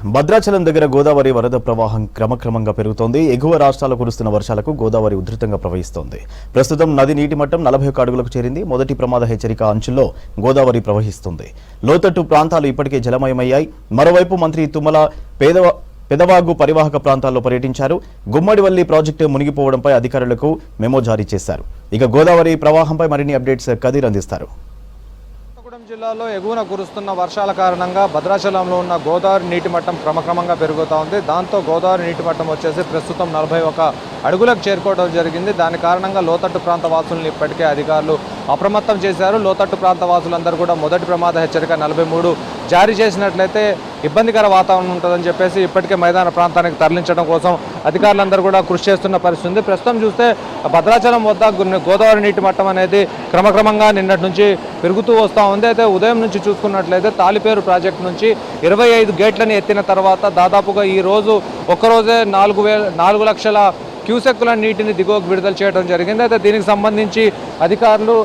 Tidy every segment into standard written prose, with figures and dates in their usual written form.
భద్రాచలం దగ్గర గోదావరి వరద ప్రవాహం క్రమక్రమంగా పెరుగుతోంది. ఎగువ రాష్ట్రాల్లో కురుస్తున్న వర్షాలకు గోదావరి ఉధృతంగా ప్రవహిస్తోంది. ప్రస్తుతం నది నీటి మట్టం 41 అడుగులకు చేరింది. మొదటి ప్రమాద హెచ్చరిక అంచుల్లో గోదావరి ప్రవహిస్తుంది. లోతట్టు ప్రాంతాలు ఇప్పటికే జలమయమయ్యాయి. మరోవైపు మంత్రి తుమ్మల పెదవాగు పరివాహక ప్రాంతాల్లో పర్యటించారు. గుమ్మడివల్లి ప్రాజెక్టు మునిగిపోవడంపై అధికారులకు మెమో జారీ చేశారు. ఇక గోదావరి ప్రవాహంపై మరిన్ని అప్డేట్స్ కదీర్ అందిస్తారు. జిల్లాలో ఎగువన కురుస్తున్న వర్షాల కారణంగా భద్రాచలంలో ఉన్న గోదావరి నీటి మట్టం క్రమక్రమంగా పెరుగుతూ ఉంది. దాంతో గోదావరి నీటి మట్టం వచ్చేసి ప్రస్తుతం 41 అడుగులకు చేరుకోవడం జరిగింది. దాని కారణంగా లోతట్టు ప్రాంత వాసులను ఇప్పటికే అధికారులు అప్రమత్తం చేశారు. లోతట్టు ప్రాంత వాసులందరూ కూడా మొదటి ప్రమాద హెచ్చరిక 43 జారీ చేసినట్లయితే ఇబ్బందికర వాతావరణం ఉంటుందని చెప్పేసి ఇప్పటికే మైదాన ప్రాంతానికి తరలించడం కోసం అధికారులందరూ కూడా కృషి చేస్తున్న పరిస్థితి ఉంది. ప్రస్తుతం చూస్తే భద్రాచలం వద్ద గోదావరి నీటి మట్టం అనేది క్రమక్రమంగా నిన్నటి నుంచి పెరుగుతూ వస్తూ ఉంది. అయితే ఉదయం నుంచి చూసుకున్నట్లయితే తాలిపేరు ప్రాజెక్టు నుంచి 25 గేట్లను ఎత్తిన తర్వాత దాదాపుగా ఈ రోజు ఒక్కరోజే 4 లక్షల క్యూసెక్కుల నీటిని దిగువకు విడుదల చేయడం జరిగింది. అయితే దీనికి సంబంధించి అధికారులు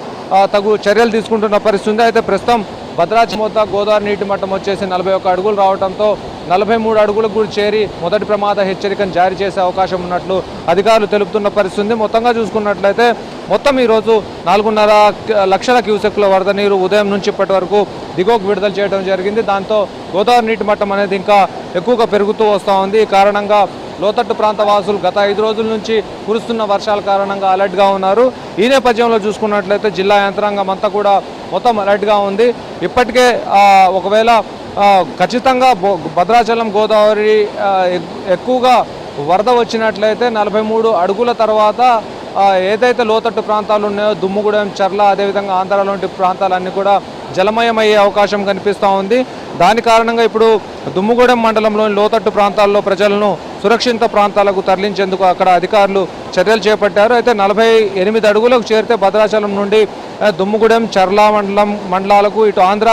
తగు చర్యలు తీసుకుంటున్న పరిస్థితి ఉంది. అయితే ప్రస్తుతం భద్రాచలం వద్ద గోదావరి నీటి మట్టం వచ్చేసి 41 అడుగులు రావడంతో 43 అడుగులకు కూడా చేరి మొదటి ప్రమాద హెచ్చరికను జారీ చేసే అవకాశం ఉన్నట్లు అధికారులు తెలుపుతున్న పరిస్థితి. మొత్తంగా చూసుకున్నట్లయితే మొత్తం ఈరోజు 4.5 లక్షల క్యూసెక్కుల వరద నీరు ఉదయం నుంచి ఇప్పటి వరకు దిగువకు విడుదల చేయడం జరిగింది. దాంతో గోదావరి నీటి మట్టం అనేది ఇంకా ఎక్కువగా పెరుగుతూ వస్తూ ఉంది. ఈ కారణంగా లోతట్టు ప్రాంత వాసులు గత 5 రోజుల నుంచి కురుస్తున్న వర్షాల కారణంగా అలర్ట్గా ఉన్నారు. ఈ నేపథ్యంలో చూసుకున్నట్లయితే జిల్లా యంత్రాంగం అంతా కూడా మొత్తం అలర్ట్గా ఉంది. ఇప్పటికే ఒకవేళ ఖచ్చితంగా భద్రాచలం గోదావరి ఎక్కువగా వరద వచ్చినట్లయితే 43 అడుగుల తర్వాత ఏదైతే లోతట్టు ప్రాంతాలు ఉన్నాయో దుమ్ముగూడెం, చర్ల, అదేవిధంగా ఆంధ్రాలోని ప్రాంతాలన్నీ కూడా జలమయమయ్యే అవకాశం కనిపిస్తూ ఉంది. దాని కారణంగా ఇప్పుడు దుమ్ముగూడెం మండలంలోని లోతట్టు ప్రాంతాల్లో ప్రజలను సురక్షిత ప్రాంతాలకు తరలించేందుకు అక్కడ అధికారులు చర్యలు చేపట్టారు. అయితే 48 అడుగులకు చేరితే భద్రాచలం నుండి దుమ్ముగూడెం, చర్ల మండలాలకు ఇటు ఆంధ్ర,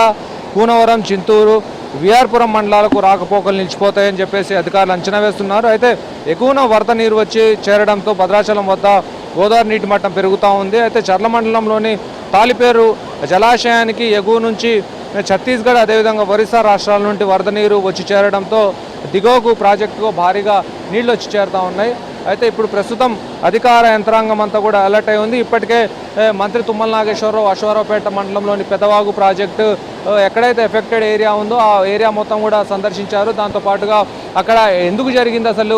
కూనవరం, చింతూరు, విఆర్పురం మండలాలకు రాకపోకలు నిలిచిపోతాయని చెప్పేసి అధికారులు అంచనా వేస్తున్నారు. అయితే ఎగువన వరద నీరు వచ్చి చేరడంతో భద్రాచలం వద్ద గోదావరి నీటి మట్టం పెరుగుతూ ఉంది. అయితే చర్ల మండలంలోని తాలిపేరు జలాశయానికి ఎగువ నుంచి ఛత్తీస్గఢ్, అదేవిధంగా ఒరిస్సా రాష్ట్రాల నుండి వరద నీరు వచ్చి చేరడంతో దిగువకు ప్రాజెక్టుకు భారీగా నీళ్లు వచ్చి చేరుతూ ఉన్నాయి. అయితే ఇప్పుడు ప్రస్తుతం అధికార యంత్రాంగం అంతా కూడా అలర్ట్ అయి ఉంది. ఇప్పటికే మంత్రి తుమ్మల నాగేశ్వరరావు అశ్వారావుపేట మండలంలోని పెదవాగు ప్రాజెక్టు ఎక్కడైతే ఎఫెక్టెడ్ ఏరియా ఉందో ఆ ఏరియా మొత్తం కూడా సందర్శించారు. దాంతోపాటుగా అక్కడ ఎందుకు జరిగింది, అసలు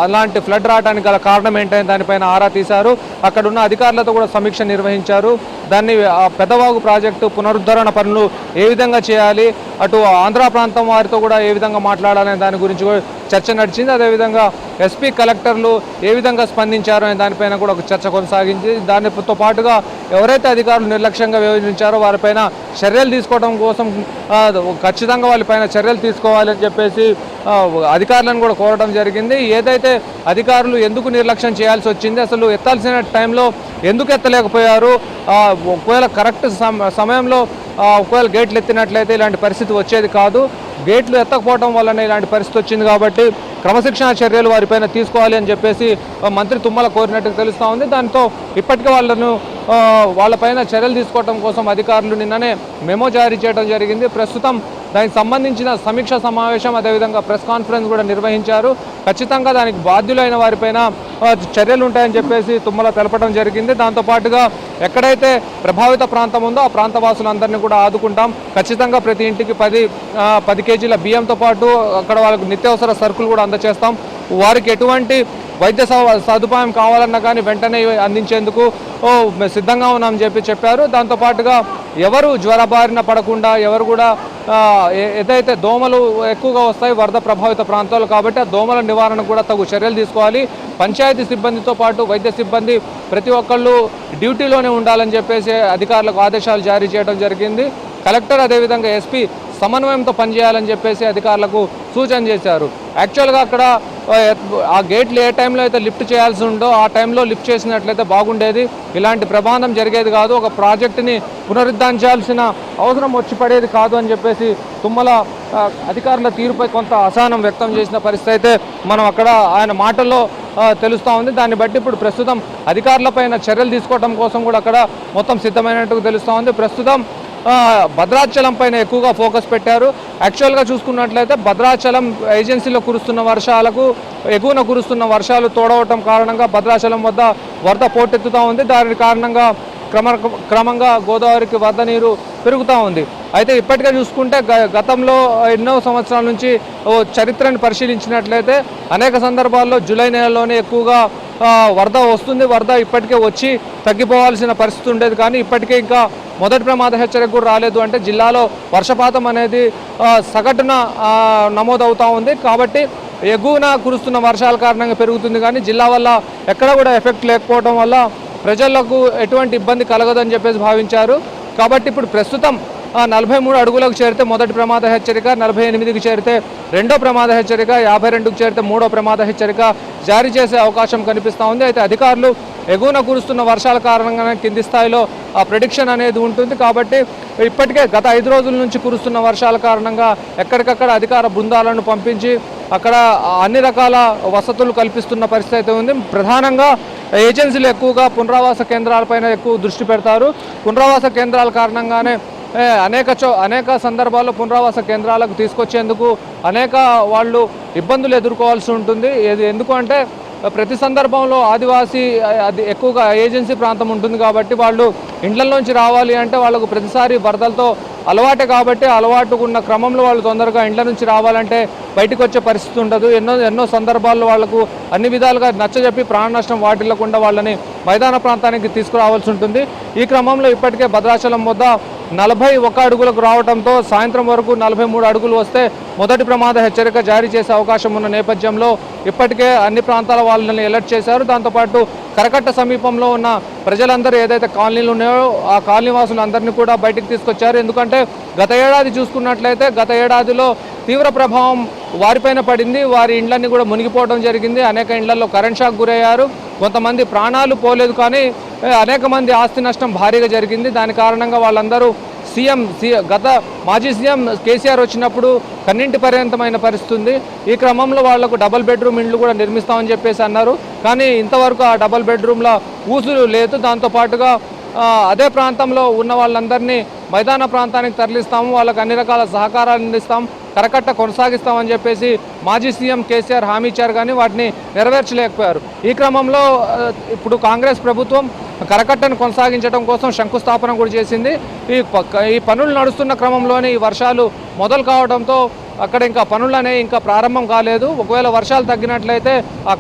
అలాంటి ఫ్లడ్ రావడానికి గల కారణం ఏంటని దానిపైన ఆరా తీశారు. అక్కడ ఉన్న అధికారులతో కూడా సమీక్ష నిర్వహించారు. దాన్ని పెదవాగు ప్రాజెక్టు పునరుద్ధరణ పనులు ఏ విధంగా చేయాలి, అటు ఆంధ్ర ప్రాంతం వారితో కూడా ఏ విధంగా మాట్లాడాలనే దాని గురించి కూడా చర్చ నడిచింది. అదేవిధంగా ఎస్పీ, కలెక్టర్లు ఏ విధంగా స్పందించారో అనే దానిపైన కూడా ఒక చర్చ కొనసాగింది. దానితో పాటుగా ఎవరైతే అధికారులు నిర్లక్ష్యంగా వ్యవహరించారో వారిపైన చర్యలు తీసుకోవడం కోసం ఖచ్చితంగా వాళ్ళపైన చర్యలు తీసుకోవాలని చెప్పేసి అధికారులను కూడా కోరడం జరిగింది. ఏదైతే అధికారులు ఎందుకు నిర్లక్ష్యం చేయాల్సి వచ్చింది, అసలు ఎత్తాల్సిన టైంలో ఎందుకు ఎత్తలేకపోయారు, ఒకవేళ కరెక్ట్ సమయంలో ఒకవేళ గేట్లు ఎత్తినట్లయితే ఇలాంటి పరిస్థితి వచ్చేది కాదు. గేట్లు ఎత్తకపోవడం వల్లనే ఇలాంటి పరిస్థితి వచ్చింది. కాబట్టి క్రమశిక్షణ చర్యలు వారిపైన తీసుకోవాలి అని చెప్పేసి మంత్రి తుమ్మల కోరినట్టు తెలుస్తూ ఉంది. దాంతో ఇప్పటికే వాళ్ళపైన చర్యలు తీసుకోవడం కోసం అధికారులు నిన్ననే మెమో జారీ చేయడం జరిగింది. ప్రస్తుతం దానికి సంబంధించిన సమీక్ష సమావేశం, అదేవిధంగా ప్రెస్ కాన్ఫరెన్స్ కూడా నిర్వహించారు. ఖచ్చితంగా దానికి బాధ్యులైన వారిపైన చర్యలు ఉంటాయని చెప్పేసి తుమ్మల తెలపడం జరిగింది. దాంతోపాటుగా ఎక్కడైతే ప్రభావిత ప్రాంతం ఉందో ఆ ప్రాంత వాసులందరినీ కూడా ఆదుకుంటాం. ఖచ్చితంగా ప్రతి ఇంటికి 10 కేజీల బియ్యంతో పాటు అక్కడ వాళ్ళకు నిత్యావసర సరుకులు కూడా అందజేస్తాం. వారికి ఎటువంటి వైద్య సదుపాయం కావాలన్నా కానీ వెంటనే అందించేందుకు సిద్ధంగా ఉన్నామని చెప్పారు. దాంతోపాటుగా ఎవరు జ్వర బారిన పడకుండా, ఎవరు కూడా ఏదైతే దోమలు ఎక్కువగా వస్తాయి వరద ప్రభావిత ప్రాంతాలు కాబట్టి ఆ దోమల నివారణ కూడా తగు చర్యలు తీసుకోవాలి. పంచాయతీ సిబ్బందితో పాటు వైద్య సిబ్బంది ప్రతి ఒక్కళ్ళు డ్యూటీలోనే ఉండాలని చెప్పేసి అధికారులకు ఆదేశాలు జారీ చేయడం జరిగింది. కలెక్టర్, అదేవిధంగా ఎస్పీ సమన్వయంతో పనిచేయాలని చెప్పేసి అధికారులకు సూచన చేశారు. యాక్చువల్గా అక్కడ ఆ గేట్లు ఏ టైంలో అయితే లిఫ్ట్ చేయాల్సి ఉందో ఆ టైంలో లిఫ్ట్ చేసినట్లయితే బాగుండేది. ఇలాంటి ప్రమాదం జరిగేది కాదు, ఒక ప్రాజెక్టుని పునరుద్ధరించాల్సిన అవసరం వచ్చి పడేది కాదు అని చెప్పేసి తుమ్మల అధికారుల తీరుపై కొంత అసహనం వ్యక్తం చేసిన పరిస్థితి అయితే మనం అక్కడ ఆయన మాటల్లో తెలుస్తూ ఉంది. దాన్ని బట్టి ఇప్పుడు ప్రస్తుతం అధికారులపైన చర్యలు తీసుకోవడం కోసం కూడా అక్కడ మొత్తం సిద్ధమైనట్టు తెలుస్తూ ఉంది. ప్రస్తుతం భద్రాచలం పైన ఎక్కువగా ఫోకస్ పెట్టారు. యాక్చువల్గా చూసుకున్నట్లయితే భద్రాచలం ఏజెన్సీలో కురుస్తున్న వర్షాలకు ఎగువన కురుస్తున్న వర్షాలు తోడవటం కారణంగా భద్రాచలం వద్ద వరద పోటెత్తుతూ ఉంది. దాని కారణంగా క్రమంగా గోదావరికి వరద నీరు పెరుగుతూ ఉంది. అయితే ఇప్పటికే చూసుకుంటే గతంలో ఎన్నో సంవత్సరాల నుంచి చరిత్రను పరిశీలించినట్లయితే అనేక సందర్భాల్లో జూలై నెలలోనే ఎక్కువగా వరద వస్తుంది. వరద ఇప్పటికే వచ్చి తగ్గిపోవాల్సిన పరిస్థితి ఉండేది, కానీ ఇప్పటికే ఇంకా మొదటి ప్రమాద హెచ్చరిక కూడా రాలేదు. అంటే జిల్లాలో వర్షపాతం అనేది సగటున నమోదవుతూ ఉంది. కాబట్టి ఎగువన కురుస్తున్న వర్షాల కారణంగా పెరుగుతుంది, కానీ జిల్లా వల్ల ఎక్కడ కూడా ఎఫెక్ట్ లేకపోవడం వల్ల ప్రజలకు ఎటువంటి ఇబ్బంది కలగదని చెప్పేసి భావించారు. కాబట్టి ఇప్పుడు ప్రస్తుతం 43 అడుగులకు చేరితే మొదటి ప్రమాద హెచ్చరిక, 48కి చేరితే రెండో ప్రమాద హెచ్చరిక, 52కు చేరితే మూడో ప్రమాద హెచ్చరిక జారీ చేసే అవకాశం కనిపిస్తూ ఉంది. అయితే అధికారులు ఎగువన కురుస్తున్న వర్షాల కారణంగానే కింది స్థాయిలో ఆ ప్రెడిక్షన్ అనేది ఉంటుంది. కాబట్టి ఇప్పటికే గత 5 రోజుల నుంచి కురుస్తున్న వర్షాల కారణంగా ఎక్కడికక్కడ అధికార బృందాలను పంపించి అక్కడ అన్ని రకాల వసతులు కల్పిస్తున్న పరిస్థితి అయితే ఉంది. ప్రధానంగా ఏజెన్సీలు ఎక్కువగా పునరావాస కేంద్రాలపైన ఎక్కువ దృష్టి పెడతారు. పునరావాస కేంద్రాల కారణంగానే అనేక సందర్భాల్లో పునరావాస కేంద్రాలకు తీసుకొచ్చేందుకు వాళ్ళు ఇబ్బందులు ఎదుర్కోవాల్సి ఉంటుంది. ఎందుకు అంటే ప్రతి సందర్భంలో ఆదివాసీ ఎక్కువగా ఏజెన్సీ ప్రాంతం ఉంటుంది కాబట్టి వాళ్ళు ఇండ్లలోంచి రావాలి అంటే వాళ్ళకు ప్రతిసారి వరదలతో అలవాటే కాబట్టి అలవాటు ఉన్న క్రమంలో వాళ్ళు తొందరగా ఇండ్ల నుంచి రావాలంటే బయటకు వచ్చే పరిస్థితి ఉండదు. ఎన్నో సందర్భాల్లో వాళ్లకు అన్ని విధాలుగా నచ్చజెప్పి ప్రాణ నష్టం వాటిల్లకుండా వాళ్ళని మైదాన ప్రాంతానికి తీసుకురావాల్సి ఉంటుంది. ఈ క్రమంలో ఇప్పటికే భద్రాచలం వద్ద 41 అడుగులకు రావడంతో సాయంత్రం వరకు 43 అడుగులు వస్తే మొదటి ప్రమాద హెచ్చరిక జారీ చేసే అవకాశం ఉన్న నేపథ్యంలో ఇప్పటికే అన్ని ప్రాంతాల వాళ్ళని అలర్ట్ చేశారు. దాంతోపాటు కరకట్ట సమీపంలో ఉన్న ప్రజలందరూ ఏదైతే కాలనీలు ఉన్నాయో ఆ కాలనీ వాసులందరినీ కూడా బయటికి తీసుకొచ్చారు. ఎందుకంటే గత ఏడాది చూసుకున్నట్లయితే గత ఏడాదిలో తీవ్ర ప్రభావం వారిపైన పడింది. వారి ఇండ్లన్నీ కూడా మునిగిపోవడం జరిగింది. అనేక ఇండ్లలో కరెంట్ షాక్ గురయ్యారు. కొంతమంది ప్రాణాలు పోలేదు, కానీ అనేక మంది ఆస్తి నష్టం భారీగా జరిగింది. దాని కారణంగా వాళ్ళందరూ గత మాజీ సీఎం కేసీఆర్ వచ్చినప్పుడు కన్నింటి పర్యంతమైన పరిస్థితి ఉంది. ఈ క్రమంలో వాళ్లకు డబుల్ బెడ్రూమ్ ఇండ్లు కూడా నిర్మిస్తామని చెప్పేసి అన్నారు, కానీ ఇంతవరకు ఆ డబుల్ బెడ్రూమ్ల ఊసులు లేదు. దాంతోపాటుగా అదే ప్రాంతంలో ఉన్న వాళ్ళందరినీ మైదాన ప్రాంతానికి తరలిస్తాము, వాళ్ళకి అన్ని రకాల సహకారాలు అందిస్తాం, కరకట్ట కొనసాగిస్తామని చెప్పేసి మాజీ సీఎం కేసీఆర్ హామీ ఇచ్చారు, కానీ వాటిని నెరవేర్చలేకపోయారు. ఈ క్రమంలో ఇప్పుడు కాంగ్రెస్ ప్రభుత్వం కరకట్టను కొనసాగించడం కోసం శంకుస్థాపన కూడా చేసింది. ఈ పనులు నడుస్తున్న క్రమంలోనే ఈ వర్షాలు మొదలు కావడంతో అక్కడ ఇంకా పనులు అనేవి ఇంకా ప్రారంభం కాలేదు. ఒకవేళ వర్షాలు తగ్గినట్లయితే ఆ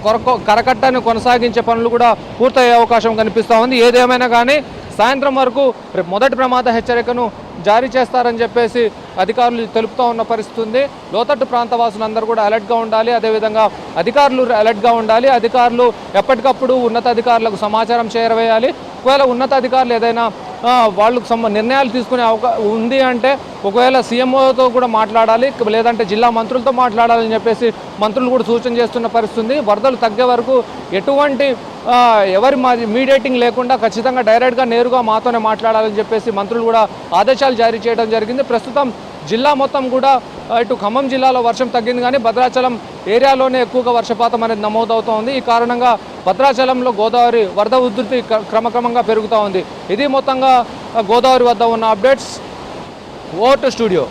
కరకట్టను కొనసాగించే పనులు కూడా పూర్తయ్యే అవకాశం కనిపిస్తూ ఉంది. ఏదేమైనా కానీ సాయంత్రం వరకు మొదటి ప్రమాద హెచ్చరికను జారీ చేస్తారని చెప్పేసి అధికారులు తెలుపుతూ ఉన్న పరిస్థితి ఉంది. లోతట్టు ప్రాంత వాసులందరూ కూడా అలర్ట్గా ఉండాలి, అదేవిధంగా అధికారులు అలర్ట్గా ఉండాలి. అధికారులు ఎప్పటికప్పుడు ఉన్నతాధికారులకు సమాచారం చేరవేయాలి. ఒకవేళ ఉన్నతాధికారులు ఏదైనా వాళ్ళకు నిర్ణయాలు తీసుకునే ఉంది అంటే ఒకవేళ సీఎంఓతో కూడా మాట్లాడాలి, లేదంటే జిల్లా మంత్రులతో మాట్లాడాలని చెప్పేసి మంత్రులు కూడా సూచన చేస్తున్న పరిస్థితి ఉంది. వరదలు తగ్గే వరకు ఎటువంటి ఎవరి మీడియేటింగ్ లేకుండా ఖచ్చితంగా డైరెక్ట్గా నేరుగా మాతోనే మాట్లాడాలని చెప్పేసి మంత్రులు కూడా ఆదేశాలు జారీ చేయడం జరిగింది. ప్రస్తుతం జిల్లా మొత్తం కూడా ఇటు ఖమ్మం జిల్లాలో వర్షం తగ్గింది, కానీ భద్రాచలం ఏరియాలోనే ఎక్కువగా వర్షపాతం అనేది నమోదవుతోంది. ఈ కారణంగా భద్రాచలంలో గోదావరి వరద ఉధృతి క్రమక్రమంగా పెరుగుతూ ఉంది. ఇది మొత్తంగా గోదావరి వద్ద ఉన్న అప్డేట్స్. Over to studio.